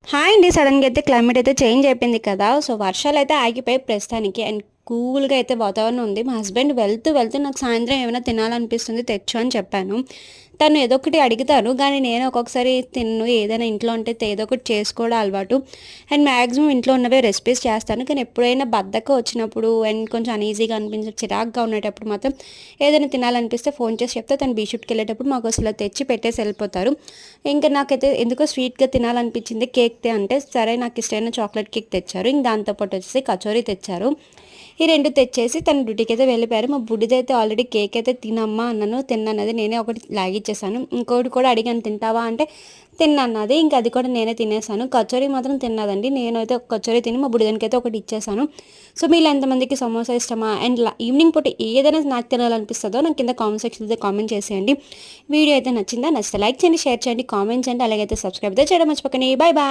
Hi అండి. సడన్గా అయితే క్లైమేట్ అయితే చేంజ్ అయిపోయింది కదా! సో, వర్షాలు అయితే ఆగిపోయాయి ప్రస్తుతానికి. అండ్ కూల్‌గా అయితే వాతావరణం ఉంది. మా హస్బెండ్ వెళ్తూ, వెళ్తూ నాకు సాయంత్రం ఏమైనా తినాలనిపిస్తుంది తెచ్చు అని చెప్పాను. తను ఏదో ఒకటి అడుగుతారు. కానీ నేను ఒక్కొక్కసారి తినను. ఏదైనా ఇంట్లో ఉంటే ఏదో ఒకటి చేసుకోవడం అలవాటు. అండ్ మాక్సిమం ఇంట్లో ఉన్నవే రెసిపీస్ చేస్తాను. కానీ ఎప్పుడైనా బద్ధకం వచ్చినప్పుడు అండ్ కొంచెం అన్‌ఈజీగా అనిపించి చిరాకుగా ఉండేటప్పుడు మాత్రం ఏదైనా తినాలనిపిస్తే ఫోన్ చేసి చెప్తే తను షిఫ్ట్‌కెళ్ళేటప్పుడు మాకోసం ఇలా తెచ్చి పెట్టేసి వెళ్ళిపోతారు. ఇంకా నాకైతే ఎందుకో స్వీట్‌గా తినాలనిపించింది. కేక్ అంటే సరే నాకు ఇష్టమైన చాక్లెట్ కేక్ తెచ్చారు. ఇంక దాంతో పాటు వచ్చేసి కచోరీ తెచ్చారు. ఈ 2 తెచ్చేసి తను డ్యూటీకైతే వెళ్ళిపోయారు. మా బుడ్డిదైతే ఆల్రెడీ కేక్ అయితే తినమ్మా అన్నాను. తిన్నన్నది. నేనే ఒకటి లాగిచ్చేసాను. ఇంకోటి కూడా అడిగాను తింటావా అంటే తిన్నన్నది. ఇంక అది కూడా నేనే తినేసాను. కచోరీ మాత్రం తిన్నదండి. నేనైతే ఒక కచోరీ తిని మా బుడ్డిదానికైతే ఒకటి ఇచ్చేసాను. సో, మీలో ఎంతమందికి సమోసా ఇష్టమా? అండ్ ఈవినింగ్ పూట ఏదైనా స్నాక్ తినాలనిపిస్తదో నాకు కింద కామెంట్ సెక్షన్‌లో కామెంట్ చేసేయండి. వీడియో అయితే నచ్చిందా? నచ్చితే లైక్ చేయండి, షేర్ చేయండి, కామెంట్ చేయండి. అలాగైతే సబ్స్క్రైబ్ అయితే చేయడం మర్చిపోకండి. Bye bye.